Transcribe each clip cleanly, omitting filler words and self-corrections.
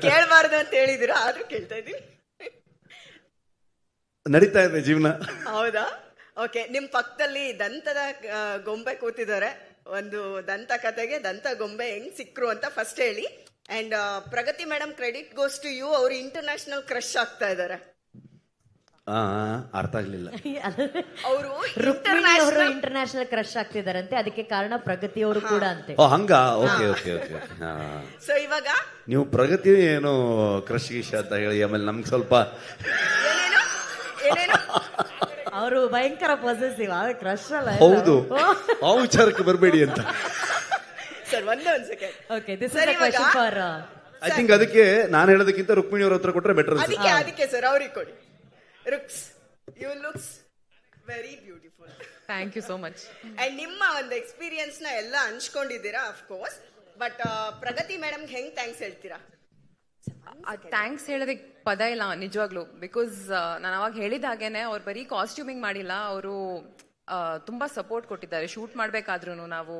ಕೇಳಬಾರ್ದು ಅಂತ ಹೇಳಿದಿರಾ, ಆದ್ರೂ ಕೇಳ್ತಾ ಇದೀನಿ. ನಡೀತಾ ಇದೆ ಜೀವನ. ಹೌದಾ? ಓಕೆ. ನಿಮ್ ಪಕ್ಕದಲ್ಲಿ ದಂತದ ಗೊಂಬೆ ಕೂತಿದ್ದಾರೆ. ಒಂದು ದಂತ ಕತೆಗೆ ದಂತ ಗೊಂಬೆ ಹೆಂಗ್ ಸಿಕ್ರು ಅಂತ ಫಸ್ಟ್ ಹೇಳಿ. And Pragathi madam, credit goes to you. ಅವರು ಇಂಟರ್ನ್ಯಾಷನಲ್ ಕ್ರಶ್ ಆಗ್ತಾ ಇದ್ದಾರೆ. ಅರ್ಥ ಆಗ್ಲಿಲ್ಲ. ಅವರು ಇಂಟರ್ನ್ಯಾಷನಲ್ ಕ್ರಶ್ ಆಗ್ತಿದಾರಂತೆ, ಅದಕ್ಕೆ ಕಾರಣ ಪ್ರಗತಿ ಅವರು ಕೂಡ ಅಂತೆ. ಹಂಗ? Okay okay okay. ಸೊ ಇವಾಗ ನೀವು ಪ್ರಗತಿ ಏನು ಕ್ರಶ್ ಗಿಶ್ ಅಂತ ಹೇಳಿ ಆಮೇಲೆ ನಮ್ಗೆ ಸ್ವಲ್ಪ ಅವರು ಭಯಂಕರ ಪಾಸಿಟಿವ್, ಕ್ರಶ್ ಅಲ್ಲ. ಹೌದು, ಆ ವಿಚಾರಕ್ಕೆ ಬರಬೇಡಿ ಅಂತ. ಸರ್ ಒಂದೇ ಒಂದು second. Okay, this is a question for I think. ಅದಕ್ಕೆ ನಾನು ಹೇಳೋದಕ್ಕಿಂತ ರುಕ್ಮಿಣಿ ಅವ್ರ ಹತ್ರ ಕೊಟ್ರೆ ಬೆಟರ್. ಅದಕ್ಕೆ ಸರ್ ಅವ್ರಿಗೆ ಕೊಡಿ. Ruks, you looks very beautiful. Thank you so much. And ನಿಮ್ಮ ಒಂದು ಎಕ್ಸ್ಪೀರಿಯನ್ಸ್ ನ ಎಲ್ಲ ಹಂಚ್ಕೊಂಡಿದ್ದೀರಾ of course. But Pragati madam ಹೆಂಗ್ ಥ್ಯಾಂಕ್ಸ್ ಹೇಳ್ತೀರಾ? ಥ್ಯಾಂಕ್ಸ್ ಹೇಳೋದಕ್ಕೆ ಪದ ಇಲ್ಲ ನಿಜವಾಗ್ಲು. ಬಿಕಾಸ್ ನಾನು ಅವಾಗ ಹೇಳಿದ ಹಾಗೇನೆ ಅವ್ರು ಬರೀ ಕಾಸ್ಟ್ಯೂಮಿಂಗ್ ಮಾಡಿಲ್ಲ, ಅವರು ತುಂಬಾ ಸಪೋರ್ಟ್ ಕೊಟ್ಟಿದ್ದಾರೆ. ಶೂಟ್ ಮಾಡ್ಬೇಕಾದ್ರೂ ನಾವು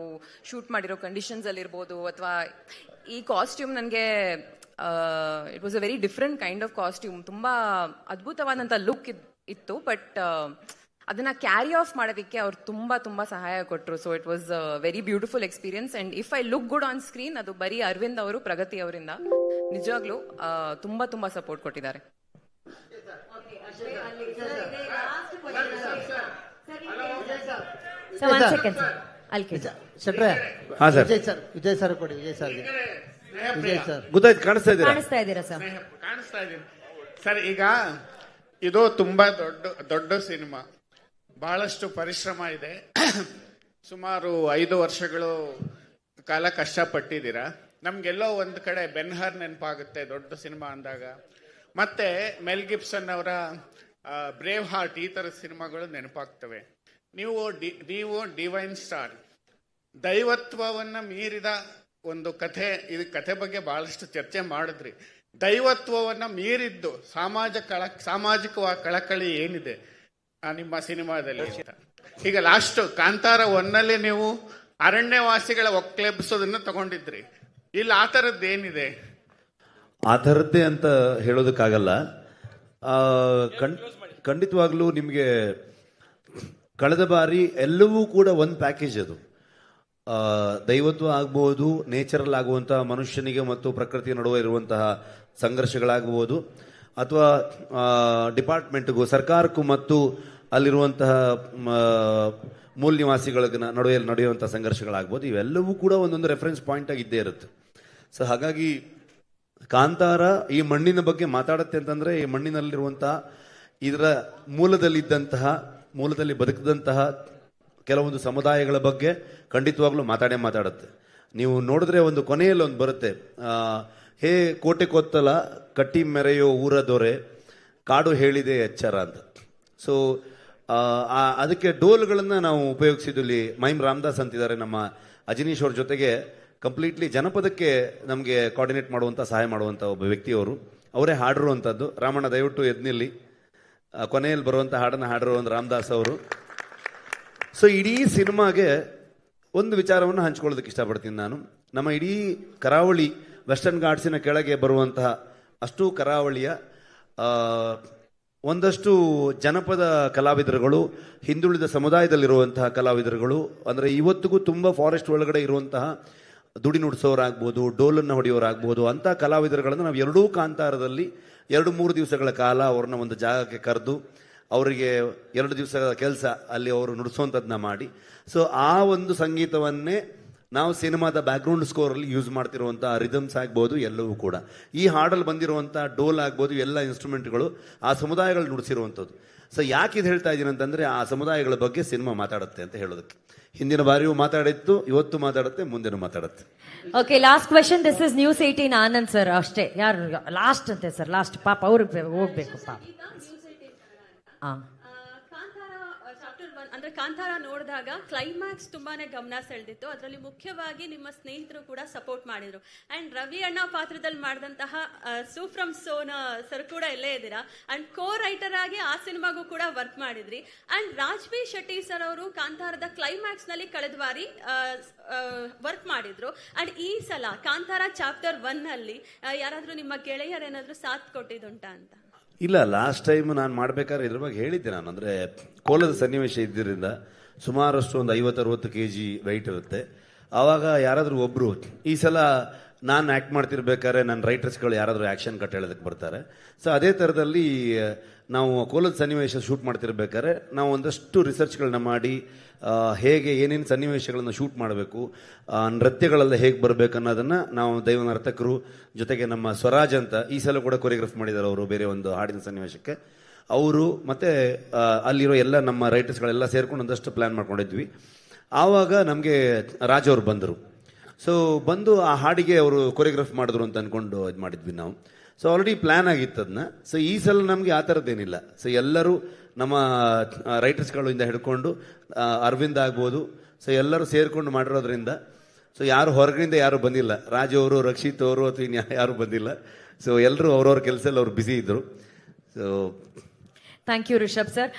ಶೂಟ್ ಮಾಡಿರೋ ಕಂಡೀಷನ್ಸ್ ಅಲ್ಲಿ ಇರ್ಬೋದು, ಅಥವಾ ಈ ಕಾಸ್ಟ್ಯೂಮ್ ನನಗೆ it was a very different kind of costume. ತುಂಬಾ ಅದ್ಭುತವಾದಂಥ ಲುಕ್ ಇತ್ತು. ಬಟ್ ಅದನ್ನ ಕ್ಯಾರಿ ಆಫ್ ಮಾಡೋದಕ್ಕೆ ಅವ್ರು ತುಂಬಾ ತುಂಬಾ ಸಹಾಯ ಕೊಟ್ಟರು. So it was very beautiful experience. And if I look good on screen, ಅದು ಬರೀ ಅರವಿಂದ್ ಅವರು, ಪ್ರಗತಿ ಅವರಿಂದ ನಿಜವಾಗ್ಲೂ ತುಂಬಾ ತುಂಬಾ ಸಪೋರ್ಟ್ ಕೊಟ್ಟಿದ್ದಾರೆ. ವಿಜಯ್ ಸರ್ ಕೊಡಿ. ವಿಜಯ್ ಸರ್ ಗೊತ್ತಾಯ್ತು, ಕಾಣಿಸ್ತಾ ಇದ್ದೀರಾ? ಕಾಣಿಸ್ತಾ ಇದ್ದೀರಾ ಸರ್? ಕಾಣಿಸ್ತಾ ಇದ್ದೀನಿ ಸರ್. ಈಗ ಇದು ತುಂಬಾ ದೊಡ್ಡ ಸಿನಿಮಾ, ಬಹಳಷ್ಟು ಪರಿಶ್ರಮ ಇದೆ. ಸುಮಾರು 5 ವರ್ಷಗಳು ಕಾಲ ಕಷ್ಟಪಟ್ಟಿದ್ದೀರಾ. ನಮ್ಗೆಲ್ಲೋ ಒಂದು ಕಡೆ ಬೆನ್ಹರ್ ನೆನಪಾಗುತ್ತೆ ದೊಡ್ಡ ಸಿನಿಮಾ ಅಂದಾಗ. ಮತ್ತೆ ಮೆಲ್ ಗಿಬ್ಸನ್ ಅವರ ಬ್ರೇವ್ ಹಾರ್ಟ್, ಈ ಥರದ ಸಿನಿಮಾಗಳು ನೆನಪಾಗ್ತವೆ. ನೀವು ಡಿವೈನ್ ಸ್ಟಾರ್, ದೈವತ್ವವನ್ನ ಮೀರಿದ ಒಂದು ಕಥೆ. ಇದು ಕಥೆ ಬಗ್ಗೆ ಬಹಳಷ್ಟು ಚರ್ಚೆ ಮಾಡಿದ್ರಿ. ದೈವತ್ವವನ್ನ ಮೀರಿದ್ದು ಸಾಮಾಜಿಕವಾಗಿ ಕಳಕಳಿ ಏನಿದೆ ನಿಮ್ಮ ಸಿನಿಮಾದಲ್ಲಿ ಅಂತ. ಈಗ ಲಾಸ್ಟ್ ಕಾಂತಾರ 1ನಲ್ಲಿ ನೀವು ಅರಣ್ಯವಾಸಿಗಳ ಒಕ್ಲೆಬ್ಸೋದನ್ನ ತಗೊಂಡಿದ್ರಿ. ಇಲ್ಲಿ ಆ ಥರದ್ದು ಏನಿದೆ? ಆ ಥರದ್ದೇ ಅಂತ ಹೇಳೋದಕ್ಕಾಗಲ್ಲ. ಖಂಡಿತವಾಗ್ಲೂ ನಿಮಗೆ ಕಳೆದ ಬಾರಿ ಎಲ್ಲವೂ ಕೂಡ ಒಂದು ಪ್ಯಾಕೇಜ್. ಅದು ದೈವತ್ವ ಆಗ್ಬೋದು, ನೇಚರಲ್ ಆಗುವಂತಹ ಮನುಷ್ಯನಿಗೆ ಮತ್ತು ಪ್ರಕೃತಿಯ ನಡುವೆ ಇರುವಂತಹ ಸಂಘರ್ಷಗಳಾಗಬಹುದು, ಅಥವಾ ಡಿಪಾರ್ಟ್ಮೆಂಟ್ಗೂ ಸರ್ಕಾರಕ್ಕೂ ಮತ್ತು ಅಲ್ಲಿರುವಂತಹ ಮೂಲ ನಿವಾಸಿಗಳ ನಡುವೆ ನಡೆಯುವಂತಹ ಸಂಘರ್ಷಗಳಾಗ್ಬೋದು. ಇವೆಲ್ಲವೂ ಕೂಡ ಒಂದೊಂದು ರೆಫರೆನ್ಸ್ ಪಾಯಿಂಟ್ ಆಗಿ ಇದ್ದೇ ಇರುತ್ತೆ. ಸೊ ಹಾಗಾಗಿ ಕಾಂತಾರ ಈ ಮಣ್ಣಿನ ಬಗ್ಗೆ ಮಾತಾಡುತ್ತೆ ಅಂತಂದ್ರೆ, ಈ ಮಣ್ಣಿನಲ್ಲಿರುವಂತಹ ಇದರ ಮೂಲದಲ್ಲಿ ಬದುಕಿದಂತಹ ಕೆಲವೊಂದು ಸಮುದಾಯಗಳ ಬಗ್ಗೆ ಖಂಡಿತವಾಗ್ಲೂ ಮಾತಾಡುತ್ತೆ. ನೀವು ನೋಡಿದ್ರೆ ಒಂದು ಕೊನೆಯಲ್ಲಿ ಒಂದು ಬರುತ್ತೆ, ಹೇ ಕೋಟೆ ಕೊತ್ತಲ ಕಟ್ಟಿ ಮೆರೆಯೋ ಊರ ದೊರೆ ಕಾಡು ಹೇಳಿದೆ ಎಚ್ಚರ ಅಂತ. ಸೊ ಅದಕ್ಕೆ ಡೋಲ್ಗಳನ್ನು ನಾವು ಉಪಯೋಗಿಸಿದ್ದು. ಇಲ್ಲಿ ಮೈಮ್ ರಾಮದಾಸ್ ಅಂತಿದ್ದಾರೆ ನಮ್ಮ ಅಜನೀಶ್ ಅವ್ರ ಜೊತೆಗೆ ಕಂಪ್ಲೀಟ್ಲಿ ಜನಪದಕ್ಕೆ ನಮಗೆ ಕೋಆರ್ಡಿನೇಟ್ ಮಾಡುವಂಥ ಸಹಾಯ ಮಾಡುವಂಥ ಒಬ್ಬ ವ್ಯಕ್ತಿಯವರು. ಅವರೇ ಹಾಡಿರುವಂಥದ್ದು. ರಾಮಣ್ಣ ದಯವಿಟ್ಟು ಎದ್ನಿಲ್ಲಿ, ಕೊನೆಯಲ್ಲಿ ಬರುವಂಥ ಹಾಡನ್ನು ಹಾಡಿರೋ ಒಂದು ರಾಮದಾಸ್ ಅವರು. ಸೊ ಇಡೀ ಸಿನಿಮಾಗೆ ಒಂದು ವಿಚಾರವನ್ನು ಹಂಚ್ಕೊಳ್ಳೋದಕ್ಕೆ ಇಷ್ಟಪಡ್ತೀನಿ ನಾನು. ನಮ್ಮ ಇಡೀ ಕರಾವಳಿ ವೆಸ್ಟರ್ನ್ ಘಾಟ್ಸಿನ ಕೆಳಗೆ ಬರುವಂತಹ ಅಷ್ಟು ಕರಾವಳಿಯ ಒಂದಷ್ಟು ಜನಪದ ಕಲಾವಿದರುಗಳು, ಹಿಂದುಳಿದ ಸಮುದಾಯದಲ್ಲಿರುವಂತಹ ಕಲಾವಿದರುಗಳು, ಅಂದರೆ ಇವತ್ತಿಗೂ ತುಂಬ ಫಾರೆಸ್ಟ್ ಒಳಗಡೆ ಇರುವಂತಹ ದುಡಿ ನುಡಿಸೋರಾಗ್ಬೋದು, ಡೋಲನ್ನು ಹೊಡೆಯೋರಾಗ್ಬೋದು, ಅಂಥ ಕಲಾವಿದರುಗಳನ್ನು ನಾವು ಎರಡೂ ಕಾಂತಾರದಲ್ಲಿ 2-3 ದಿವಸಗಳ ಕಾಲ ಅವ್ರನ್ನ ಒಂದು ಜಾಗಕ್ಕೆ ಕರೆದು ಅವರಿಗೆ 2 ದಿವಸಗಳ ಕೆಲಸ ಅಲ್ಲಿ ಅವರು ನುಡಿಸೋಂಥದ್ದನ್ನ ಮಾಡಿ, ಸೊ ಆ ಒಂದು ಸಂಗೀತವನ್ನೇ ನಾವು ಸಿನಿಮಾದ ಬ್ಯಾಕ್ಗ್ರೌಂಡ್ ಸ್ಕೋರಲ್ಲಿ ಯೂಸ್ ಮಾಡ್ತಿರುವಂಥ ರಿದಮ್ಸ್ ಆಗ್ಬೋದು, ಎಲ್ಲವೂ ಕೂಡ ಈ ಹಾಡಲ್ಲಿ ಬಂದಿರುವಂಥ ಡೋಲ್ ಆಗ್ಬೋದು, ಎಲ್ಲ ಇನ್ಸ್ಟ್ರೂಮೆಂಟ್ಗಳು ಆ ಸಮುದಾಯಗಳು ನುಡಿಸಿರುವಂಥದ್ದು. ಸೊ ಯಾಕೆ ಇದು ಹೇಳ್ತಾ ಇದ್ದೀನಿ ಅಂತಂದರೆ, ಆ ಸಮುದಾಯಗಳ ಬಗ್ಗೆ ಸಿನಿಮಾ ಮಾತಾಡುತ್ತೆ ಅಂತ ಹೇಳೋದಕ್ಕೆ. ಹಿಂದಿನ ಬಾರಿಯೂ ಮಾತಾಡಿತ್ತು, ಇವತ್ತು ಮಾತಾಡುತ್ತೆ, ಮುಂದೆನೂ ಮಾತಾಡುತ್ತೆ. Okay, last question. This is News 18 Anand sir. ಅಷ್ಟೇ, ಯಾರು ಲಾಸ್ಟ್ ಅಂತೆ ಸರ್, ಲಾಸ್ಟ್ ಪಾಪ ಅವ್ರಿಗೆ ಹೋಗ್ಬೇಕು ಪಾಪ. ಕಾಂತಾರ ಚಾಪ್ಟರ್ 1 ಅಂದ್ರೆ ಯಾಕಂದ್ರೆ ಕಾಂತಾರ ನೋಡಿದಾಗ ಕ್ಲೈಮ್ಯಾಕ್ಸ್ ತುಂಬಾನೇ ಗಮನ ಸೆಳೆದಿತ್ತು. ಅದರಲ್ಲಿ ಮುಖ್ಯವಾಗಿ ನಿಮ್ಮ ಸ್ನೇಹಿತರು ಕೂಡ ಸಪೋರ್ಟ್ ಮಾಡಿದ್ರು. ಅಂಡ್ ರವಿ ಅಣ್ಣ ಪಾತ್ರದಲ್ಲಿ ಮಾಡಿದಂತಹ ಸೂಫ್ರಮ್ ಸೋನ ಸರ್ ಕೂಡ ಇಲ್ಲೇ ಇದ್ದೀರಾ. ಅಂಡ್ ಕೋ ರೈಟರ್ ಆಗಿ ಆ ಸಿನಿಮಾಗೂ ಕೂಡ ವರ್ಕ್ ಮಾಡಿದ್ರಿ. ಅಂಡ್ ರಾಜ್ಬಿ ಶೆಟ್ಟಿ ಸರ್ ಅವರು ಕಾಂತಾರದ ಕ್ಲೈಮ್ಯಾಕ್ಸ್ ನಲ್ಲಿ ಕಳೆದ ಬಾರಿ ವರ್ಕ್ ಮಾಡಿದ್ರು. ಅಂಡ್ ಈ ಸಲ ಕಾಂತಾರ ಚಾಪ್ಟರ್ 1 ನಲ್ಲಿ ಯಾರಾದ್ರೂ ನಿಮ್ಮ ಗೆಳೆಯರೇನಾದ್ರೂ ಸಾಥ್ ಕೊಟ್ಟಿದ್ದುಂಟಾ ಅಂತ? ಇಲ್ಲ, ಲಾಸ್ಟ್ ಟೈಮ್ ನಾನು ಮಾಡ್ಬೇಕಾದ್ರೆ ಇದ್ರ ಬಗ್ಗೆ ಹೇಳಿದ್ದೆ ನಾನು. ಅಂದರೆ ಕೋಲದ ಸನ್ನಿವೇಶ ಇದ್ದರಿಂದ ಸುಮಾರಷ್ಟು ಒಂದು 50-60 kg ವೆಯ್ಟ್ ಇರುತ್ತೆ. ಆವಾಗ ಯಾರಾದರೂ ಒಬ್ಬರು, ಈ ಸಲ ನಾನು ಆ್ಯಕ್ಟ್ ಮಾಡ್ತಿರ್ಬೇಕಾದ್ರೆ ನನ್ನ ರೈಟರ್ಸ್ಗಳು ಯಾರಾದರೂ ಆ್ಯಕ್ಷನ್ ಕಟ್ ಹೇಳೋದಕ್ಕೆ ಬರ್ತಾರೆ. ಸೊ ಅದೇ ಥರದಲ್ಲಿ ನಾವು ಕೋಲದ ಸನ್ನಿವೇಶ ಶೂಟ್ ಮಾಡ್ತಿರ್ಬೇಕಾದ್ರೆ ನಾವು ಒಂದಷ್ಟು ರಿಸರ್ಚ್ಗಳನ್ನ ಮಾಡಿ ಹೇಗೆ ಏನೇನು ಸನ್ನಿವೇಶಗಳನ್ನು ಶೂಟ್ ಮಾಡಬೇಕು, ನೃತ್ಯಗಳೆಲ್ಲ ಹೇಗೆ ಬರಬೇಕು ಅನ್ನೋದನ್ನು ನಾವು ದೈವ ನರ್ತಕರು ಜೊತೆಗೆ ನಮ್ಮ ಸ್ವರಾಜ್ ಅಂತ ಈ ಸಲ ಕೂಡ ಕೊರಿಯೋಗ್ರಫ್ ಮಾಡಿದ್ದಾರೆ ಅವರು, ಬೇರೆ ಒಂದು ಹಾಡಿನ ಸನ್ನಿವೇಶಕ್ಕೆ ಅವರು, ಮತ್ತು ಅಲ್ಲಿರೋ ಎಲ್ಲ ನಮ್ಮ ರೈಟರ್ಸ್ಗಳೆಲ್ಲ ಸೇರ್ಕೊಂಡು ಒಂದಷ್ಟು ಪ್ಲ್ಯಾನ್ ಮಾಡ್ಕೊಂಡಿದ್ವಿ. ಆವಾಗ ನಮಗೆ ರಾಜ್ ಅವರು ಬಂದರು. ಸೊ ಬಂದು ಆ ಹಾಡಿಗೆ ಅವರು ಕೊರಿಯೋಗ್ರಫ್ ಮಾಡಿದ್ರು ಅಂತ ಅಂದ್ಕೊಂಡು ಇದು ಮಾಡಿದ್ವಿ ನಾವು. ಸೊ ಆಲ್ರೆಡಿ ಪ್ಲ್ಯಾನ್ ಆಗಿತ್ತು ಅದನ್ನ. ಸೊ ಈ ಸಲ ನಮಗೆ ಆ ಥರದ್ದೇನಿಲ್ಲ. ಸೊ ಎಲ್ಲರೂ ನಮ್ಮ ರೈಟರ್ಸ್ಗಳು ಇಂದ ಹಿಡ್ಕೊಂಡು ಅರವಿಂದ್ ಆಗ್ಬೋದು, ಸೊ ಎಲ್ಲರೂ ಸೇರಿಕೊಂಡು ಮಾಡಿರೋದ್ರಿಂದ ಸೊ ಯಾರು ಹೊರಗಡೆಯಿಂದ ಯಾರು ಬಂದಿಲ್ಲ. ರಾಜು ಅವರು, ರಕ್ಷಿತ್ ಅವರು ಅಥವಾ ಇನ್ನು ಯಾರು ಬಂದಿಲ್ಲ. ಸೊ ಎಲ್ಲರೂ ಅವ್ರವ್ರ ಕೆಲಸದಲ್ಲಿ ಅವ್ರು ಬ್ಯುಸಿ ಇದ್ದರು. So thank you Rishab sir.